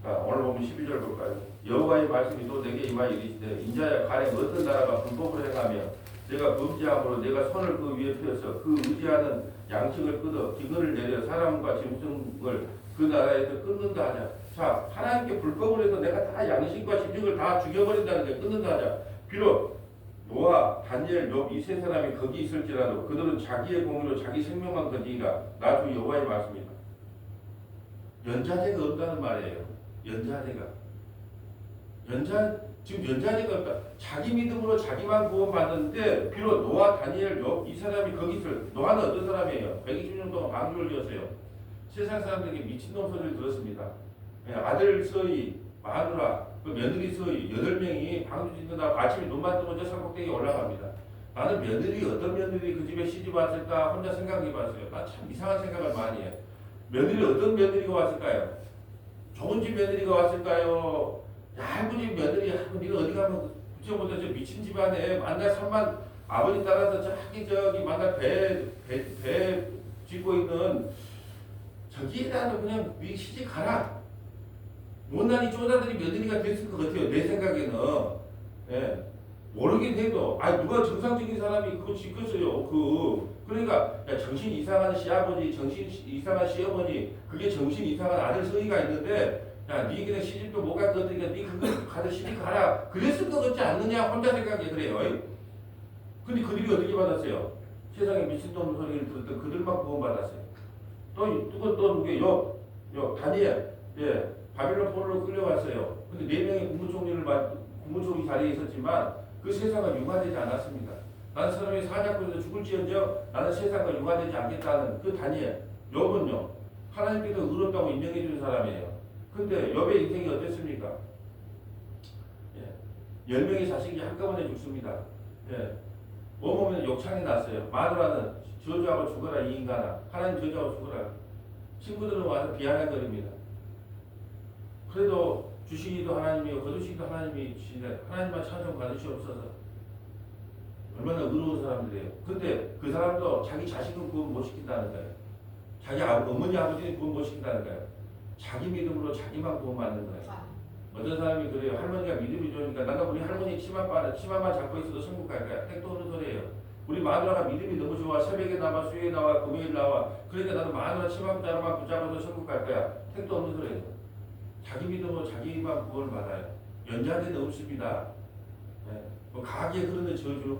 자, 오늘 보면 12절 볼까요? 여호와의 말씀이 또 내게 임하여 이르시되 인자야 가령 어떤 나라가 불법을 행하며 내가 범죄함으로 내가 손을 그 위에 펴서 그 의지하는 양식을 끊어 기근을 내려 사람과 짐승을 그 나라에서 끊는다 하냐. 자, 하나님께 불법을 해서 내가 다 양식과 짐승을 다 죽여버린다는 게 끊는다 하냐. 비록 노아, 다니엘, 욥 이 세 사람이 거기 있을지라도 그들은 자기의 공의로 자기 생명만 거지니라. 나 주 여호와의 말씀이다. 연자제가 없다는 말이에요. 연자제가. 지금 연자제가 없다. 자기 믿음으로 자기만 구원받는데 비록 노아, 다니엘, 욥 이 사람이 거기 있을. 노아는 어떤 사람이에요? 120년 동안 방주를 지었어요. 세상 사람들에게 미친놈 소리를 들었습니다. 아들 서희, 마누라, 그 며느리 서희 8명이 방주 짓는다고 아침에 눈만 뜨면 저 산꼭대기에 올라갑니다. 나는 며느리 어떤 며느리 그 집에 시집 왔을까 혼자 생각해봤어요. 나 참 이상한 생각을 많이 해. 며느리 어떤 며느리가 왔을까요? 좋은 집 며느리가 왔을까요? 얇은 집 며느리, 네가 어디 가면 그저보다 저 미친 집안에 만날 3만 아버지 따라서 저기 만날 배 짓고 있는 저기에다가 그냥 네 시집 가라. 못난이 쪼다들이 며느리가 됐을 것 같아요. 내 생각에는. 예. 모르긴 해도 누가 정상적인 사람이 그거 짓겠어요. 그러니까 정신 이상한 시아버지, 정신 이상한 시어머니, 그게 정신 이상한 아들 서희가 있는데 야, 네 그냥 시집도 못 갈 거니까 네 그거 가서 시집 가라. 그랬을 것 같지 않느냐 혼자 생각해 그래요. 근데 그들이 어떻게 받았어요? 세상에 미친놈 소리를 듣던 그들만 구원받았어요. 또 누구예요? 요 다니엘. 예. 바빌론 포로로 끌려왔어요. 근데 4명의 국무총리 자리에 있었지만 그 세상은 융화되지 않았습니다. 나는 사람이 사자꾼에서 죽을지언정 나는 세상과 융화되지 않겠다는 그 다니엘. 욥은요. 하나님께서 의롭다고 인정해 주는 사람이에요. 근데 욥의 인생이 어땠습니까? 10명의 자식이 한꺼번에 죽습니다. 예. 몸오면 욕창이 났어요. 마누라는 저주하고 죽어라 이 인간아. 하나님 저주하고 죽어라. 친구들은 와서 비아냥거립니다. 그래도 주시기도 하나님이요 거두시기도 하나님이 주시네. 하나님만 찬송 받으시옵소서. 얼마나 의로운 사람들이에요. 근데 그 사람도 자기 자식은 구원 못 시킨다는 거예요. 자기 어머니 아버지는 구원 못 시킨다는 거예요. 자기 믿음으로 자기만 구원받는 거예요. 어떤 사람이 그래요. 할머니가 믿음이 좋으니까 나가 우리 할머니 치마만 잡고 있어도 천국 갈 거야. 택도 없는 소리예요. 우리 마누라가 믿음이 너무 좋아. 새벽에 나와 수요일에 나와 금요일 나와. 그러니까 나도 마누라 치마자루만 붙잡아서 천국 갈 거야. 택도 없는 소리예요. 자기 믿음으로 자기만 구원을 받아요. 연자들은 없습니다. 네. 뭐 가게 흐르는 저주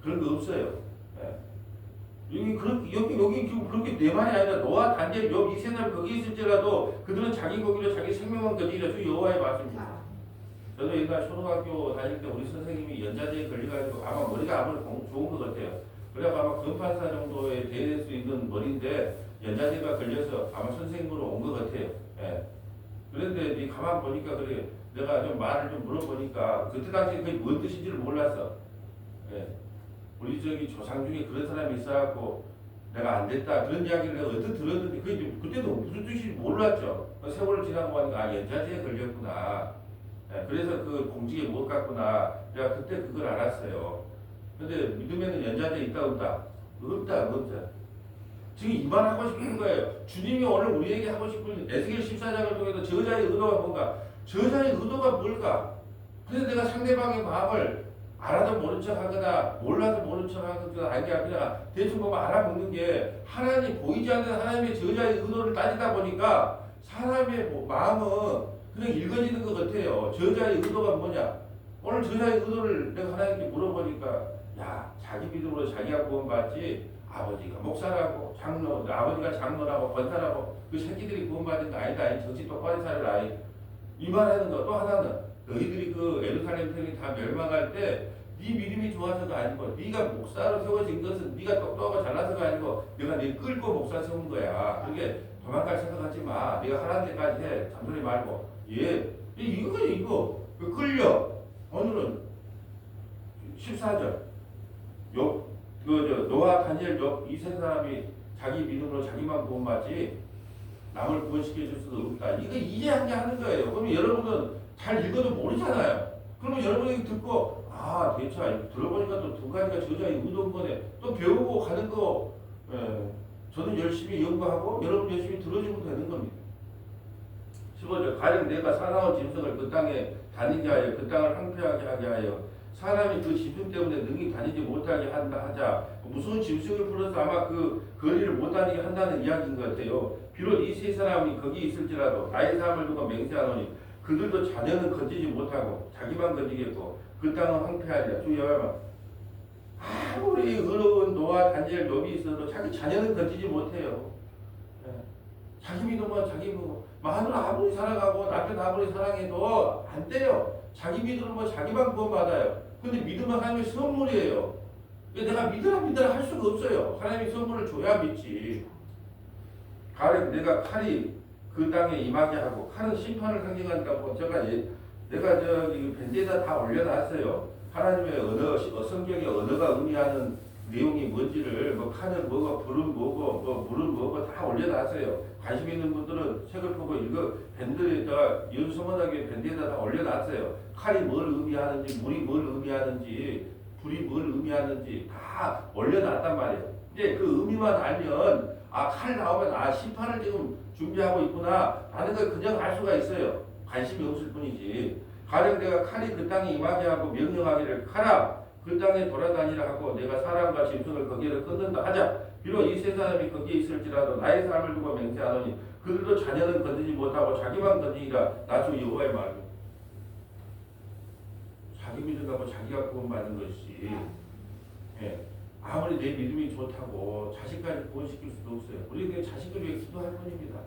그런 거 없어요. 네. 여기 지금 그렇게 내 말이 아니라 노아 단죄 욥 이 세 사람 거기 있을지라도 그들은 자기 거기로 자기 생명만 거지라 주 여호와의 말씀입니다. 저도 옛날 초등학교 다닐 때 우리 선생님이 연자제에 걸려가지고 아마 머리가 아무리 좋은 것 같아요. 그래서 아마 금판사 정도에 대할 수 있는 머리인데 연자제가 걸려서 아마 선생님으로 온 것 같아요. 예. 그런데 가만 보니까 그래 내가 좀 말을 좀 물어보니까 그때 당시에 그게 뭔 뜻인지를 몰랐어. 예. 우리 저기 조상 중에 그런 사람이 있어갖고 내가 안 됐다 그런 이야기를 내가 어떻게 들었는데 그때도 무슨 뜻인지 몰랐죠. 세월을 지나고 하니까 연자제에 걸렸구나. 예, 그래서 그 공직에 못 갔구나. 내가 그때 그걸 알았어요. 근데 믿음에는 연자제 있다 없다? 없다. 지금 이 말 하고 싶은 거예요. 주님이 오늘 우리에게 하고 싶은 에스겔 14장을 통해서 저자의 의도가 뭔가? 저자의 의도가 뭘까? 그래서 내가 상대방의 마음을 알아도 모른 척 하거나 몰라도 모른 척 하거나 알게 하거나 대충 보면 알아먹는 게 하나님 보이지 않는 하나님의 저자의 의도를 따지다 보니까 사람의 마음은 그냥 읽어지는 것 같아요. 저자의 의도가 뭐냐? 오늘 저자의 의도를 내가 하나님께 물어보니까 야 자기 믿음으로 자기가 구원받지 아버지가 목사라고 장로 아버지가 장로라고 권사라고 그 새끼들이 구원받은 거 아니다. 정신 똑바로 살아라. 이 말하는 거. 또 하나는 너희들이 그 예루살렘 성이 다 멸망할 때 네 믿음이 좋아서가 아니고 네가 목사로 세워진 것은 네가 똑똑하고 잘나서가 아니고 내가 네 끌고 목사 세운 거야. 그게 도망갈 생각하지 마. 네가 하라는 데까지 해. 잔소리 말고. 예. 이거 끌려. 오늘은 14절 노아 다니엘 욥 이 세 사람이 자기 믿음으로 자기만 구원받지 남을 구원시켜 줄 수도 없다. 이거 이제 한 게 하는 거예요. 그러면 여러분은 잘 읽어도 모르잖아요. 그러면 여러분이 듣고 대체 들어보니까 또 두 가지가 저자의 의도인 거네. 또 배우고 가는 거 저는 열심히 연구하고 여러분 열심히 들어주면 되는 겁니다. 15절 가령 내가 사나운 짐승을 그 땅에 다니게 하여 그 땅을 황폐하게 하게 하여 사람이 그 짐승 때문에 능히 다니지 못하게 한다 하자. 무슨 짐승을 풀어서 아마 그 거리를 못 다니게 한다는 이야기인 것 같아요. 비록 이 세 사람이 거기 있을지라도 나의 삶을 두고 맹세하노니 그들도 자녀는 건지지 못하고 자기만 건지겠고 그 땅은 황폐하리라. 주 여호와 아무리 의로운 노아 다니엘 욥이 있어도 자기 자녀는 건지지 못해요. 자기 믿음은 자기 믿음 마누라 아무리 사랑하고 남편 아무리 사랑해도 안 돼요. 자기 믿음은 자기만 구원받아요. 근데 믿음은 하나님의 선물이에요. 내가 믿으라 할 수가 없어요. 하나님이 선물을 줘야 믿지. 가령 내가 칼이 그 땅에 임하게 하고 칼은 심판을 상징한다고 내가 저기 밴드에다 다 올려놨어요. 하나님의 언어, 성경의 언어가 의미하는 내용이 뭔지를 칼은 뭐고 불은 뭐고 물은 뭐고 다 올려놨어요. 관심 있는 분들은 책을 보고 밴드에다 연수문학의 밴드에다 다 올려놨어요. 칼이 뭘 의미하는지 물이 뭘 의미하는지 불이 뭘 의미하는지 다 올려놨단 말이에요. 이제 그 의미만 알면 칼 나오면 심판을 지금 준비하고 있구나 라는 걸 그냥 알 수가 있어요. 관심이 없을 뿐이지. 가령 내가 칼이 그 땅에 임하게 하고 명령하기를 가라 그 땅에 돌아다니라 하고 내가 사람과 짐승을 거기를 끊는다 하자. 비록 이 세 사람이 거기에 있을지라도 나의 삶을 두고 맹세하노니 그들도 자녀는 건드지 못하고 자기만 건드리라. 나 주 여호와의 말입니다. 자기 믿음 갖고 자기가 구원받는 것이 아무리 내 믿음이 좋다고 자식까지 구원시킬 수도 없어요. 우리 그냥 자식을 위해 기도할 뿐입니다.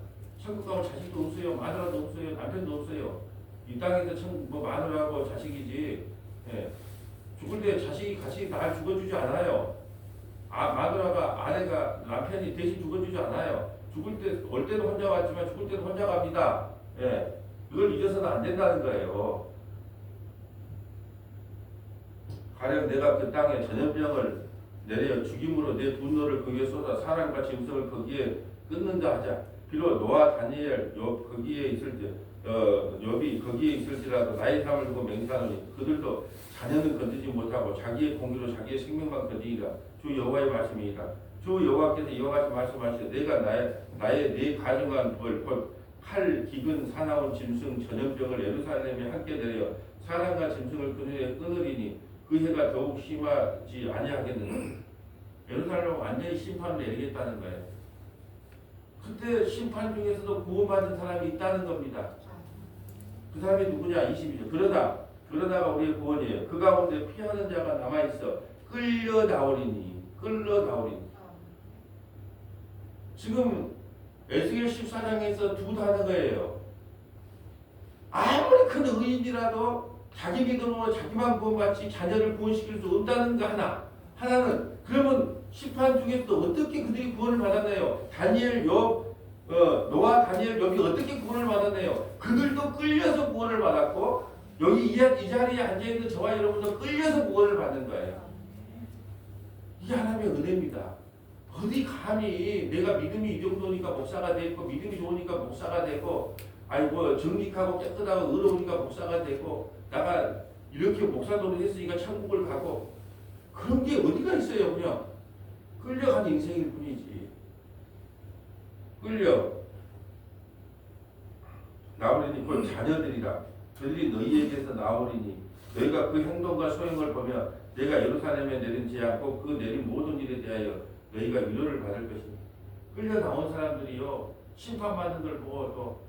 천국 가면 자식도 없어요. 마누라도 없어요. 남편도 없어요. 이 땅에서 마누라하고 자식이지. 죽을 때 자식이 같이 날 죽어주지 않아요. 마누라가 아내가 남편이 대신 죽어주지 않아요. 죽을 때 올 때도 혼자 왔지만 죽을 때도 혼자 갑니다. 이걸 잊어서는 안 된다는 거예요. 가령 내가 그 땅에 전염병을 내려 죽임으로 내 분노를 거기에 쏟아 사람과 짐승을 거기에 끊는다 하자. 비록 노아 다니엘 욥 거기에 있을 때 욥이 거기에 있을지라도 나의 삶을 두고 맹세하노니 그들도 자녀는 건지지 못하고 자기의 공기로 자기의 생명만 건지니라. 주 여호와의 말씀이니라. 주 여호와께서 이와 같이 말씀하시되 내가 나의 네 가증한 벌곧칼 기근 사나운 짐승 전염병을 예루살렘에 함께 내려 사람과 짐승을 끊으리니 그 해가 더욱 심하지 아니하겠느냐. 예루살렘은 완전히 심판을 내리겠다는 거예요. 그때 심판 중에서도 구원받은 사람이 있다는 겁니다. 그 사람이 누구냐? 22절. 그러다가 우리의 구원이에요. 그 가운데 피하는 자가 남아있어 끌려 나오리니. 지금 에스겔 14장에서 두 단어예요. 아무리 큰 의인이라도 자기 믿음으로 자기만 구원받지 자녀를 구원시킬 수 없다는 거 하나는 그러면 심판 중에서도 어떻게 그들이 구원을 받았나요? 다니엘, 욥, 노아, 다니엘, 욥이 어떻게 구원을 받았나요? 그들도 끌려서 구원을 받았고 여기 이 자리에 앉아있는 저와 여러분도 끌려서 구원을 받는 거예요. 이게 하나님의 은혜입니다. 어디 감히 내가 믿음이 이 정도니까 목사가 되고 믿음이 좋으니까 목사가 되고 아이고 정직하고 깨끗하고 의로우니까 목사가 되고 내가 이렇게 목사 돈을 했으니까 천국을 가고 그런 게 어디가 있어요. 그냥 끌려간 인생일 뿐이지. 끌려 나오리니 곧 자녀들이라 그들이 너희에게서 나오리니 너희가 그 행동과 소행을 보며 내가 예루살렘에 내린 죄악고 그 내린 모든 일에 대하여 너희가 위로를 받을 것이니 끌려 나온 사람들이요 심판받는 걸 보고 또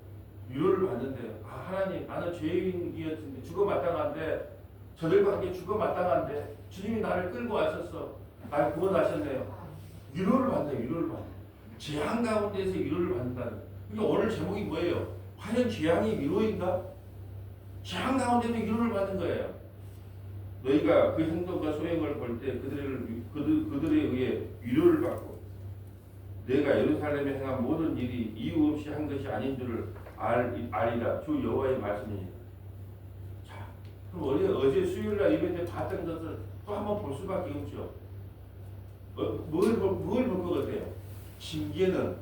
위로를 받는데요. 아 하나님 나는 죄인이었는데 죽어 마땅한데 저들과 함께 죽어 마땅한데 주님이 나를 끌고 와셨어. 날 구원하셨네요. 위로를 받네. 재앙 가운데서 위로를 받는다는. 그러니까 오늘 제목이 뭐예요? 과연 재앙이 위로인가? 재앙 가운데서 위로를 받는 거예요. 너희가 그 행동과 소행을 볼 때 그들에 의해 위로를 받고 내가 예루살렘에 행한 모든 일이 이유 없이 한 것이 아닌 줄을 알리라. 주 여호와의 말씀이니라. 자, 그럼 어제 수요일날 예배 때 봤던 것을 또 한번 볼 수밖에 없죠. 뭘 볼 것 같아요? 징계는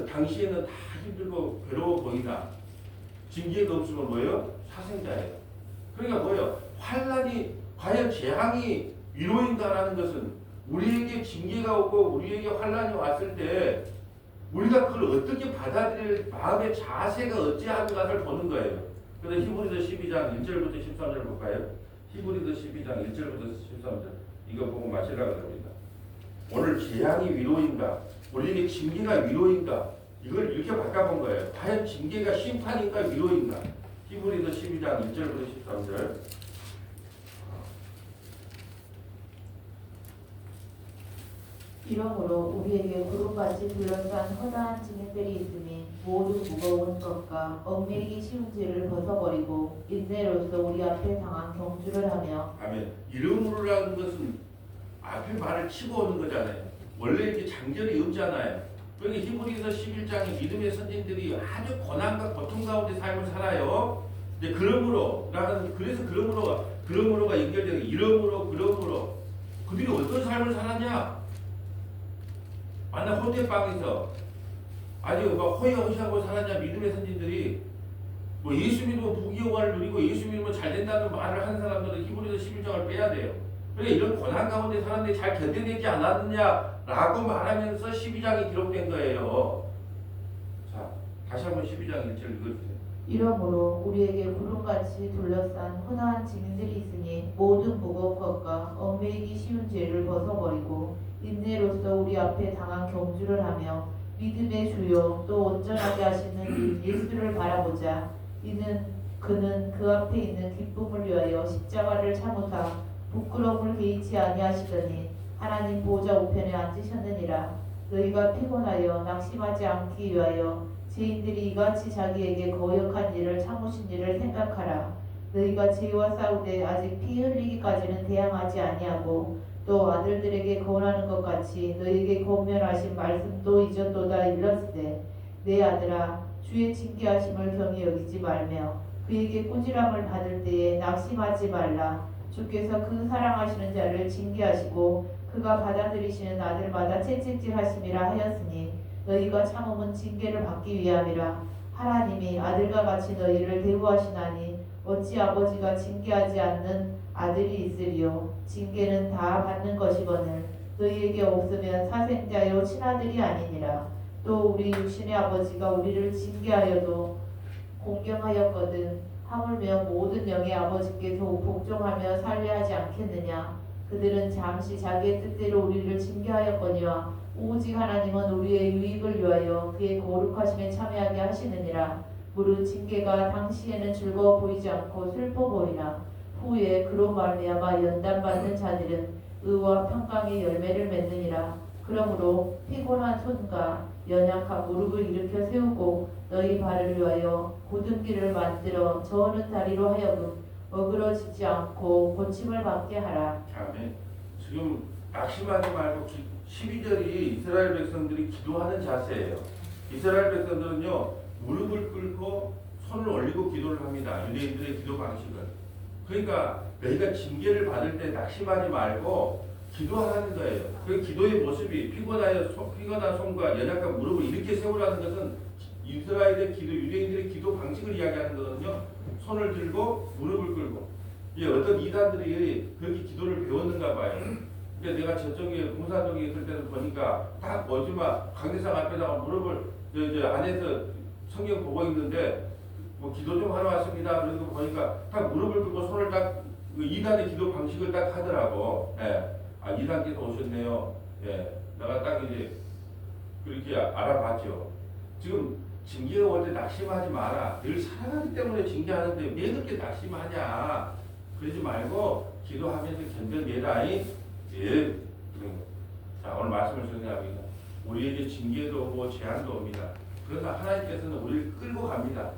당시에는 다 힘들고 괴로워 보이나 징계가 없으면 뭐예요? 사생자예요. 그러니까 뭐예요? 환난이 과연 재앙이 위로인가라는 것은 우리에게 징계가 오고 우리에게 환난이 왔을 때 우리가 그걸 어떻게 받아들일 마음의 자세가 어찌한가를 보는 거예요. 그래서 히브리서 12장 1절부터 13절 볼까요? 히브리서 12장 1절부터 13절 이거 보고 마치려고 합니다. 오늘 재앙이 위로인가? 우리에게 징계가 위로인가? 이걸 이렇게 바꿔본 거예요. 과연 징계가 심판인가 위로인가? 히브리서 12장 1절부터 13절 이러므로 우리에게 구름같이 둘러싼 허다한 증인들이 있으니 모두 무거운 것과 얽매이기 쉬운 죄를 벗어버리고 인내로서 우리 앞에 당한 경주를 하며 아멘. 이러므로라는 것은 앞에 말을 치고 오는 거잖아요. 원래 이렇게 장절이 없잖아요. 그러니까 히브리서 11장에 믿음의 선진들이 아주 고난과 고통 가운데 삶을 살아요. 근데 그러므로가 연결되는 이러므로 그들이 어떤 삶을 살았냐? 만약 호텔방에서 아주 막 허여허시하고 살았냐? 믿음의 선진들이 뭐 예수 믿으면 부귀영화를 누리고 예수 믿으면 잘 된다는 말을 하는 사람들은 히브리서 11장을 빼야 돼요. 그러니까 이런 고난 가운데 사람들이 잘 견뎌내지 않았느냐라고 말하면서 12장이 기록된 거예요. 자, 다시 한번 12장 1절 읽어주세요. 이러므로 우리에게 구름같이 둘러싼 흔한 증인들이 있으니 모든 무거운 것과 얽매이기 쉬운 죄를 벗어버리고 인내로서 우리 앞에 당한 경주를 하며 믿음의 주요 또 온전하게 하시는 예수를 바라보자. 그는 그 앞에 있는 기쁨을 위하여 십자가를 참으사 부끄러움을 개의치 아니하시더니 하나님 보좌 우편에 앉으셨느니라. 너희가 피곤하여 낙심하지 않기 위하여 죄인들이 이같이 자기에게 거역한 일을 참으신 일을 생각하라. 너희가 죄와 싸우되 아직 피 흘리기까지는 대항하지 아니하고 또 아들들에게 권하는 것 같이 너희에게 권면하신 말씀도 잊었도다 일렀으되 내 아들아 주의 징계하심을 경히 여기지 말며 그에게 꾸지람을 받을 때에 낙심하지 말라. 주께서 그 사랑하시는 자를 징계하시고 그가 받아들이시는 아들마다 채찍질하심이라 하였으니 너희가 참음은 징계를 받기 위함이라. 하나님이 아들과 같이 너희를 대우하시나니 어찌 아버지가 징계하지 않는 아들이 있으리요. 징계는 다 받는 것이거늘 너희에게 없으면 사생자요 친아들이 아니니라. 또 우리 육신의 아버지가 우리를 징계하여도 공경하였거든 하물며 모든 영의 아버지께서 복종하며 살려하지 않겠느냐. 그들은 잠시 자기의 뜻대로 우리를 징계하였거니와 오직 하나님은 우리의 유익을 위하여 그의 거룩하심에 참여하게 하시느니라. 무릇 징계가 당시에는 즐거워 보이지 않고 슬퍼 보이나 후에 그로 말미암아 연단받는 자들은 의와 평강의 열매를 맺느니라. 그러므로 피곤한 손과 연약한 무릎을 일으켜 세우고 너희 발을 위하여 곧은 길을 만들어 저으는 다리로 하여금 어그러지지 않고 고침을 받게 하라. 아멘. 지금 낙심하지 말고 12절이 이스라엘 백성들이 기도하는 자세예요. 이스라엘 백성들은요 무릎을 꿇고 손을 올리고 기도를 합니다. 유대인들의 기도 방식은. 그러니까 너희가 징계를 받을 때 낙심하지 말고 기도하는 거예요. 그 기도의 모습이 피곤한 손과 연약한 무릎을 이렇게 세우라는 것은 이스라엘의 기도, 유대인들의 기도 방식을 이야기하는 거거든요. 손을 들고 무릎을 꿇고. 이 어떤 이단들이 그렇게 기도를 배웠는가 봐요. 근데 내가 저쪽에 공사동에 있을 때는 보니까 딱 뭐지마 강대상 앞에다가 무릎을 저 안에서 성경 보고 있는데 뭐 기도 좀 하러 왔습니다. 그런 거 보니까 딱 무릎을 꿇고 손을 딱 이단의 기도 방식을 딱 하더라고. 예. 아, 이단께서 오셨네요. 예. 내가 딱 이제 그렇게 알아봤죠. 지금 징계가 올 때 낙심하지 마라. 늘 사랑하기 때문에 징계하는데 왜 그렇게 낙심하냐. 그러지 말고 기도하면서 견뎌내라이. 예. 자, 오늘 말씀을 정리합니다. 우리에게 징계도 오고 재앙도 옵니다. 그러나 하나님께서는 우리를 끌고 갑니다.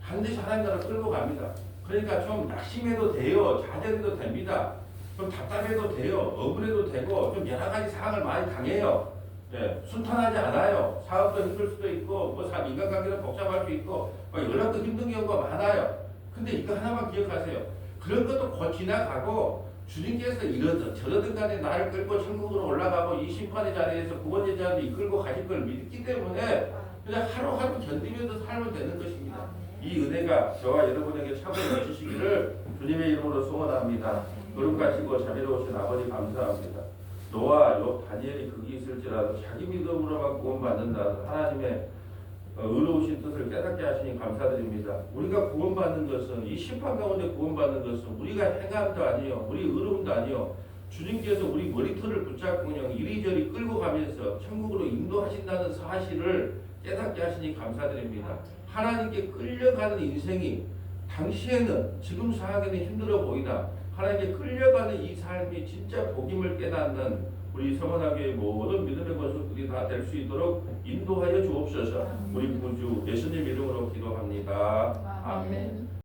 반드시 하나님 나라 끌고 갑니다. 그러니까 좀 낙심해도 돼요. 좌절해도 됩니다. 좀 답답해도 돼요. 억울해도 되고 좀 여러 가지 상황을 많이 당해요. 예, 순탄하지 않아요. 사업도 힘들 수도 있고 뭐 인간관계도 복잡할 수 있고 연락도 힘든 경우가 많아요. 근데 이거 하나만 기억하세요. 그런 것도 곧 지나가고 주님께서 이러든 저러든 간에 나를 끌고 천국으로 올라가고 이 심판의 자리에서 구원의 자리에 이끌고 가실 걸 믿기 때문에 그냥 하루하루 견디면서 살면 되는 것입니다. 이 은혜가 저와 여러분에게 차고 주시기를 주님의 이름으로 소원합니다. 거룩하시고 자비로우신 아버지 감사합니다. 노아, 욥, 다니엘이 거기 있을지라도 자기 믿음으로만 구원받는다는 하나님의 의로우신 뜻을 깨닫게 하시니 감사드립니다. 우리가 구원받는 것은 이 심판 가운데 구원받는 것은 우리가 행함도 아니요 우리 의로움도 아니요 주님께서 우리 머리털을 붙잡고 그냥 이리저리 끌고 가면서 천국으로 인도하신다는 사실을 깨닫게 하시니 감사드립니다. 하나님께 끌려가는 인생이 당시에는 지금 상황에는 힘들어 보이나 하나님께 끌려가는 이 삶이 진짜 복임을 깨닫는 우리 서원하교의 모든 믿음의 권속들이 다 될 수 있도록 인도하여 주옵소서. 우리 구주 예수님 이름으로 기도합니다. 아멘.